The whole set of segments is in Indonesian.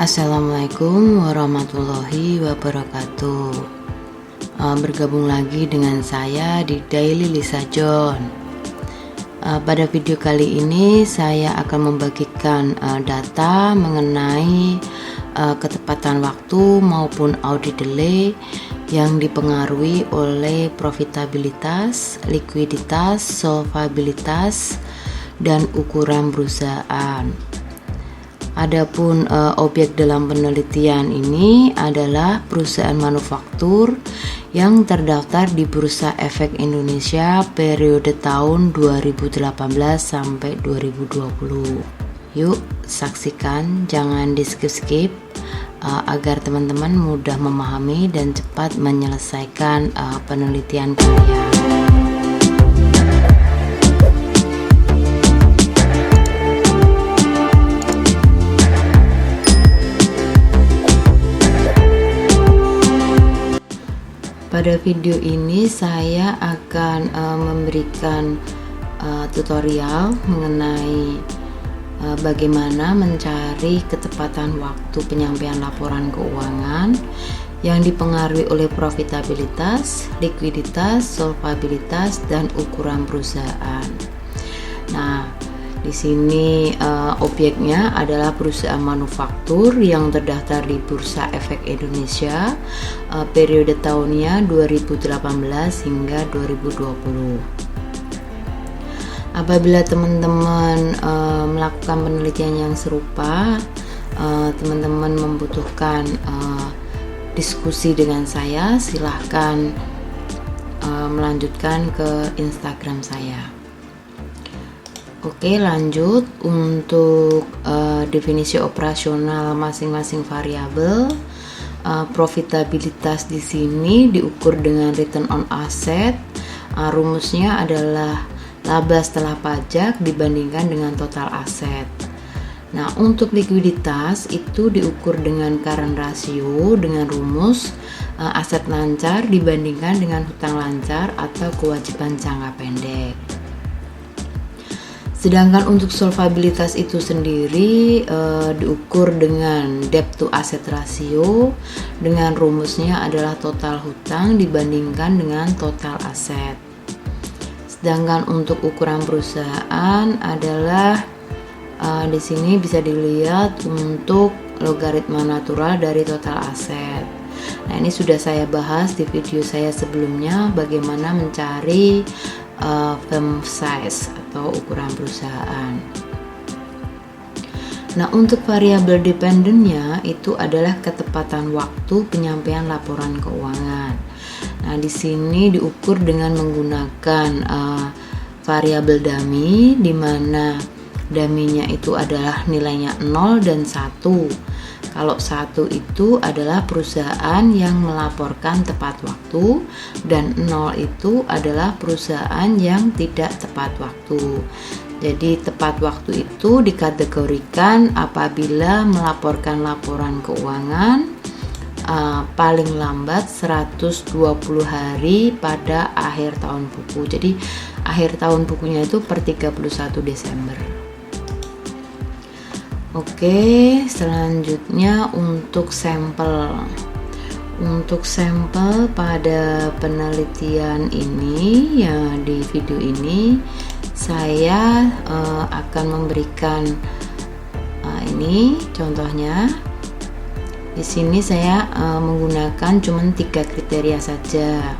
Assalamualaikum warahmatullahi wabarakatuh. Bergabung lagi dengan saya di Daily Lisa John. Pada video kali ini saya akan membagikan data mengenai ketepatan waktu maupun audit delay yang dipengaruhi oleh profitabilitas, likuiditas, solvabilitas, dan ukuran perusahaan. Adapun objek dalam penelitian ini adalah perusahaan manufaktur yang terdaftar di Bursa Efek Indonesia periode tahun 2018 sampai 2020. Yuk saksikan, jangan di skip-skip agar teman-teman mudah memahami dan cepat menyelesaikan penelitian kalian. Pada video ini saya akan memberikan tutorial mengenai bagaimana mencari ketepatan waktu penyampaian laporan keuangan yang dipengaruhi oleh profitabilitas, likuiditas, solvabilitas, dan ukuran perusahaan. Nah, di sini objeknya adalah perusahaan manufaktur yang terdaftar di Bursa Efek Indonesia periode tahunnya 2018 hingga 2020. Apabila teman-teman melakukan penelitian yang serupa, teman-teman membutuhkan diskusi dengan saya, silahkan melanjutkan ke Instagram saya. Oke, lanjut untuk definisi operasional masing-masing variabel. Profitabilitas di sini diukur dengan return on asset. Rumusnya adalah laba setelah pajak dibandingkan dengan total aset. Nah, untuk likuiditas itu diukur dengan current ratio dengan rumus aset lancar dibandingkan dengan hutang lancar atau kewajiban jangka pendek. Sedangkan untuk solvabilitas itu sendiri diukur dengan debt to asset ratio dengan rumusnya adalah total hutang dibandingkan dengan total aset. Sedangkan untuk ukuran perusahaan adalah di sini bisa dilihat untuk logaritma natural dari total aset. Nah, ini sudah saya bahas di video saya sebelumnya bagaimana mencari firm size atau ukuran perusahaan. Nah, untuk variabel dependennya itu adalah ketepatan waktu penyampaian laporan keuangan. Nah, di sini diukur dengan menggunakan variabel dummy, di mana dummy-nya itu adalah nilainya 0 dan 1. Kalau 1 itu adalah perusahaan yang melaporkan tepat waktu dan 0 itu adalah perusahaan yang tidak tepat waktu. Jadi tepat waktu itu dikategorikan apabila melaporkan laporan keuangan paling lambat 120 hari pada akhir tahun buku. Jadi akhir tahun bukunya itu per 31 Desember. Oke, selanjutnya untuk sampel. Untuk sampel pada penelitian ini ya, di video ini saya akan memberikan ini contohnya. Di sini saya menggunakan cuma 3 kriteria saja.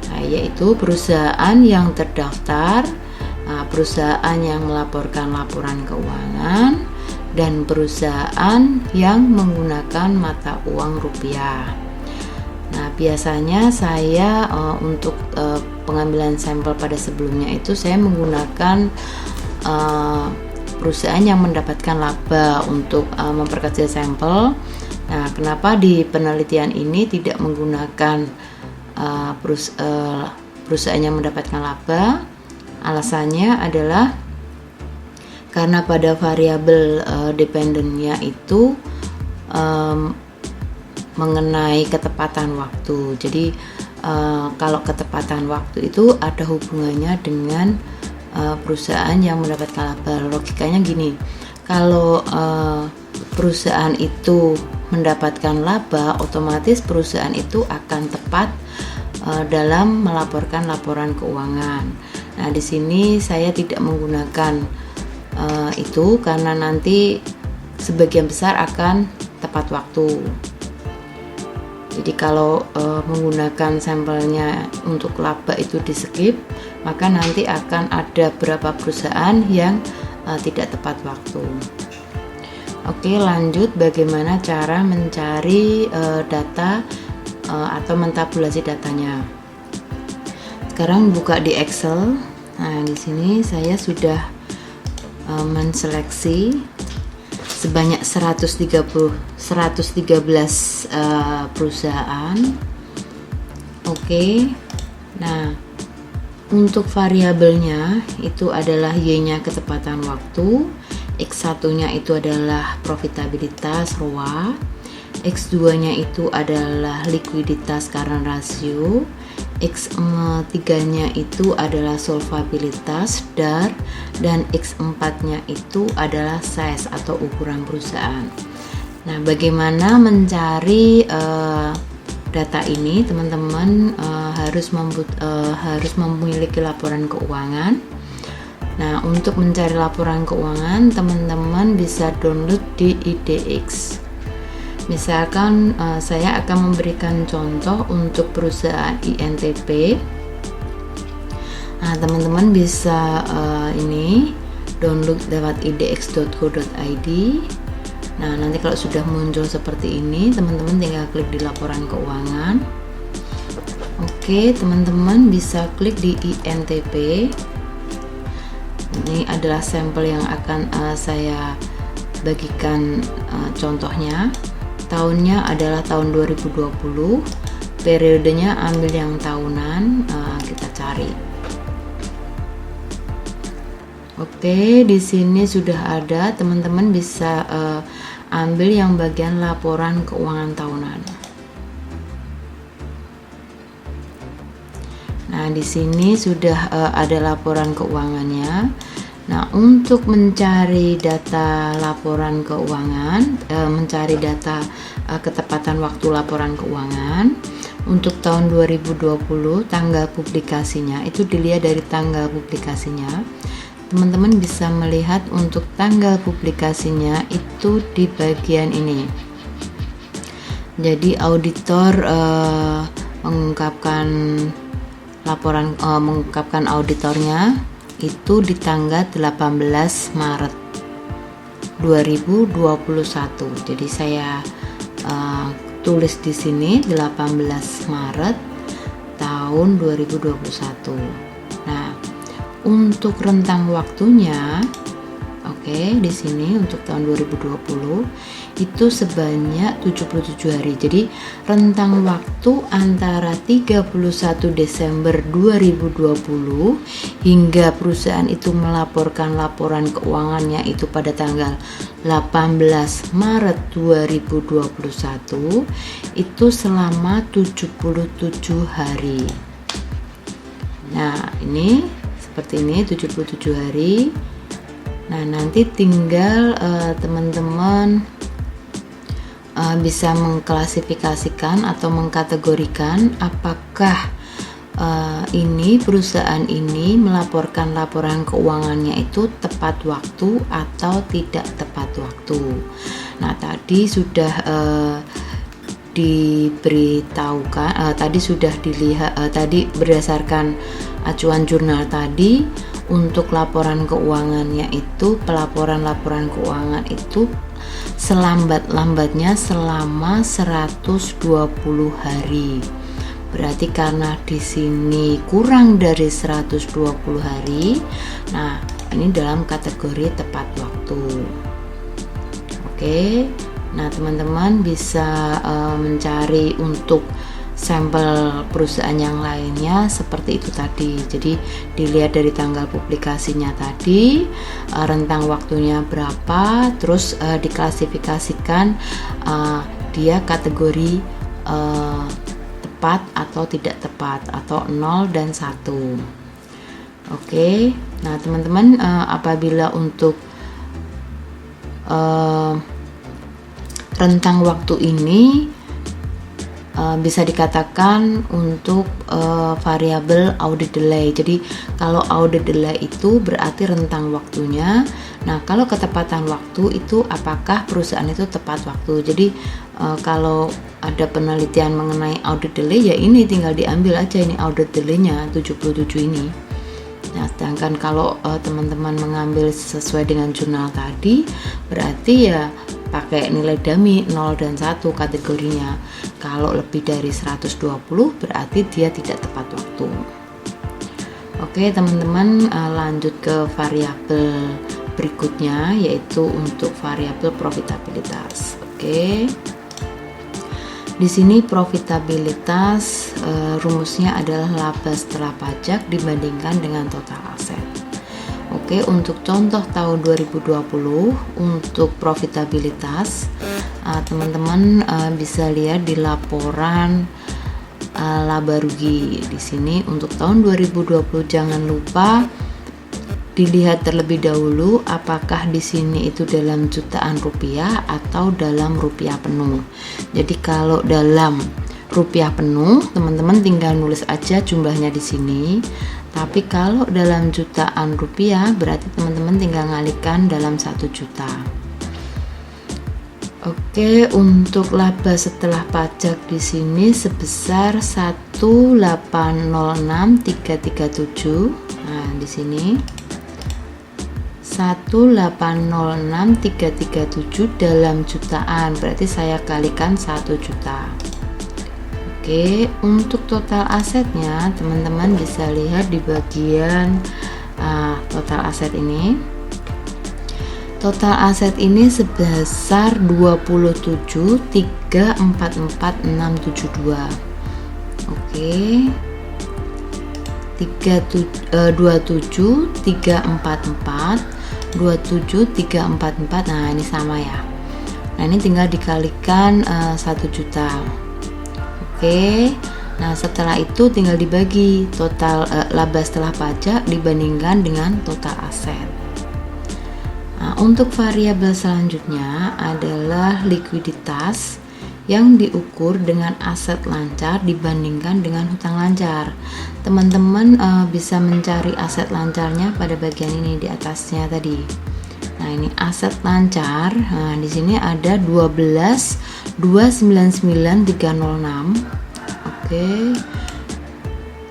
Nah, yaitu perusahaan yang terdaftar, perusahaan yang melaporkan laporan keuangan, dan perusahaan yang menggunakan mata uang rupiah. Nah, biasanya saya untuk pengambilan sampel pada sebelumnya itu saya menggunakan perusahaan yang mendapatkan laba untuk memperkecil sampel. Nah, kenapa di penelitian ini tidak menggunakan perusahaan yang mendapatkan laba? Alasannya adalah karena pada variabel dependennya itu mengenai ketepatan waktu. Jadi kalau ketepatan waktu itu ada hubungannya dengan perusahaan yang mendapatkan laba. Logikanya gini, kalau perusahaan itu mendapatkan laba, otomatis perusahaan itu akan tepat dalam melaporkan laporan keuangan. Nah, di sini saya tidak menggunakan itu karena nanti sebagian besar akan tepat waktu. Jadi kalau menggunakan sampelnya untuk laba itu di skip, maka nanti akan ada beberapa perusahaan yang tidak tepat waktu. Oke, lanjut bagaimana cara mencari data atau mentabulasi datanya. Sekarang buka di Excel. Nah, di sini saya sudah menseleksi sebanyak 113 perusahaan. Oke. Nah, untuk variabelnya itu adalah Y-nya ketepatan waktu, X1-nya itu adalah profitabilitas ROA, X2-nya itu adalah likuiditas current ratio, X3-nya itu adalah solvabilitas DAR, dan X4-nya itu adalah size atau ukuran perusahaan. Nah, bagaimana mencari data ini? Teman-teman harus memiliki laporan keuangan. Nah, untuk mencari laporan keuangan, teman-teman bisa download di IDX. Misalkan saya akan memberikan contoh untuk perusahaan INTP. Nah, teman-teman bisa ini download lewat idx.co.id. Nah, nanti kalau sudah muncul seperti ini, teman-teman tinggal klik di laporan keuangan. Oke, teman-teman bisa klik di INTP. Ini adalah sampel yang akan saya bagikan contohnya. Tahunnya adalah tahun 2020, periodenya ambil yang tahunan, kita cari. Oke, di sini sudah ada, teman-teman bisa ambil yang bagian laporan keuangan tahunan. Nah, di sini sudah ada laporan keuangannya. Nah, untuk mencari data laporan keuangan, mencari data ketepatan waktu laporan keuangan untuk tahun 2020, tanggal publikasinya itu dilihat dari tanggal publikasinya. Teman-teman bisa melihat untuk tanggal publikasinya itu di bagian ini. Jadi auditor mengungkapkan auditornya itu di tanggal 18 Maret 2021. Jadi saya tulis di sini 18 Maret tahun 2021. Nah, untuk rentang waktunya, oke, di sini untuk tahun 2020 itu sebanyak 77 hari. Jadi rentang waktu antara 31 Desember 2020 hingga perusahaan itu melaporkan laporan keuangannya itu pada tanggal 18 Maret 2021 itu selama 77 hari. Nah, ini seperti ini 77 hari. Nah, nanti tinggal teman-teman bisa mengklasifikasikan atau mengkategorikan apakah ini perusahaan ini melaporkan laporan keuangannya itu tepat waktu atau tidak tepat waktu. Nah, tadi sudah diberitahukan, tadi sudah dilihat, tadi berdasarkan acuan jurnal tadi untuk laporan keuangannya itu, pelaporan laporan keuangan itu selambat-lambatnya selama 120 hari. Berarti karena di sini kurang dari 120 hari, nah ini dalam kategori tepat waktu. Oke, nah teman-teman bisa mencari untuk sampel perusahaan yang lainnya seperti itu tadi. Jadi dilihat dari tanggal publikasinya tadi, rentang waktunya berapa, terus diklasifikasikan dia kategori tepat atau tidak tepat, atau 0 dan 1. Oke, nah teman-teman apabila untuk rentang waktu ini bisa dikatakan untuk variabel audit delay. Jadi kalau audit delay itu berarti rentang waktunya. Nah, kalau ketepatan waktu itu apakah perusahaan itu tepat waktu. Jadi kalau ada penelitian mengenai audit delay, ya ini tinggal diambil aja ini audit delay-nya 77 ini. Nah, sedangkan kalau teman-teman mengambil sesuai dengan jurnal tadi, berarti ya pakai nilai dummy 0 dan 1 kategorinya. Kalau lebih dari 120 berarti dia tidak tepat waktu. Oke teman-teman, lanjut ke variabel berikutnya, yaitu untuk variabel profitabilitas. Oke, di sini profitabilitas rumusnya adalah laba setelah pajak dibandingkan dengan total aset. Oke, untuk contoh tahun 2020 untuk profitabilitas, teman-teman bisa lihat di laporan laba rugi. Di sini untuk tahun 2020 jangan lupa dilihat terlebih dahulu apakah di sini itu dalam jutaan rupiah atau dalam rupiah penuh. Jadi kalau dalam rupiah penuh, teman-teman tinggal nulis aja jumlahnya di sini. Tapi kalau dalam jutaan rupiah, berarti teman-teman tinggal ngalihkan dalam 1 juta. Oke, untuk laba setelah pajak di sini sebesar 1806337. Nah, di sini 1806337 dalam jutaan, berarti saya kalikan 1 juta. Oke, untuk total asetnya teman-teman bisa lihat di bagian total aset ini. Total aset ini sebesar 27.344.672. Oke. 27.344. Nah, ini sama ya. Nah, ini tinggal dikalikan 1 juta. Oke, nah setelah itu tinggal dibagi total laba setelah pajak dibandingkan dengan total aset. Nah, untuk variabel selanjutnya adalah likuiditas yang diukur dengan aset lancar dibandingkan dengan hutang lancar. Teman-teman bisa mencari aset lancarnya pada bagian ini di atasnya tadi. Nah, ini aset lancar. Nah, di sini ada 12.299.306. Oke.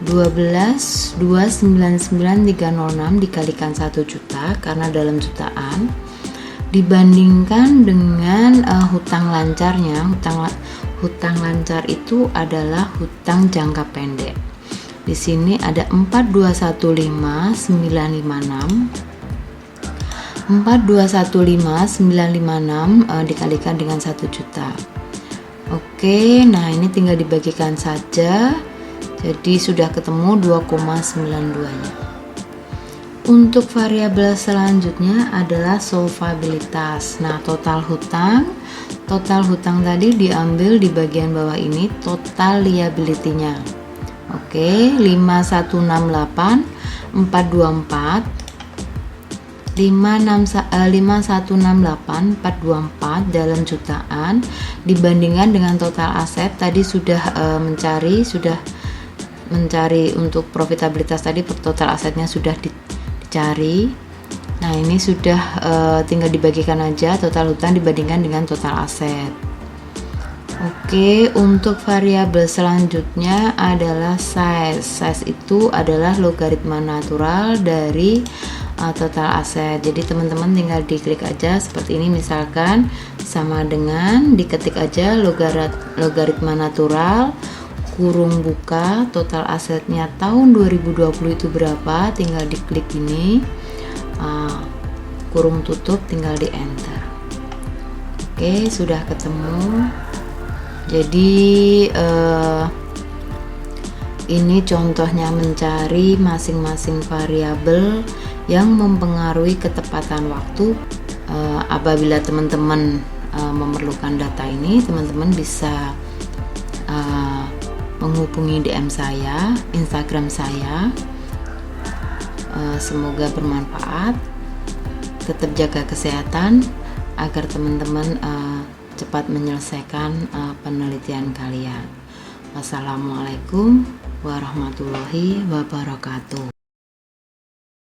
12.299.306 dikalikan 1 juta karena dalam jutaan dibandingkan dengan hutang lancarnya. Hutang lancar itu adalah hutang jangka pendek. Di sini ada 4215956. 4215956 dikalikan dengan 1 juta. Oke, nah ini tinggal dibagikan saja. Jadi sudah ketemu 2,92-nya. Untuk variabel selanjutnya adalah solvabilitas. Nah, total hutang tadi diambil di bagian bawah ini, total liability-nya. Oke, 5168 424 5168 424 dalam jutaan dibandingkan dengan total aset tadi sudah mencari untuk profitabilitas tadi, total asetnya sudah dicari. Nah, ini sudah tinggal dibagikan aja total hutang dibandingkan dengan total aset. Oke, untuk variabel selanjutnya adalah size. Size itu adalah logaritma natural dari total aset. Jadi teman-teman tinggal diklik aja seperti ini, misalkan sama dengan diketik aja logaritma natural kurung buka total asetnya tahun 2020 itu berapa, tinggal diklik ini, kurung tutup tinggal di enter. Oke, sudah ketemu. Jadi ini contohnya mencari masing-masing variabel yang mempengaruhi ketepatan waktu. Apabila teman-teman memerlukan data ini, teman-teman bisa menghubungi DM saya, Instagram saya. Semoga bermanfaat. Tetap jaga kesehatan agar teman-teman cepat menyelesaikan penelitian kalian. Wassalamualaikum warahmatullahi wabarakatuh.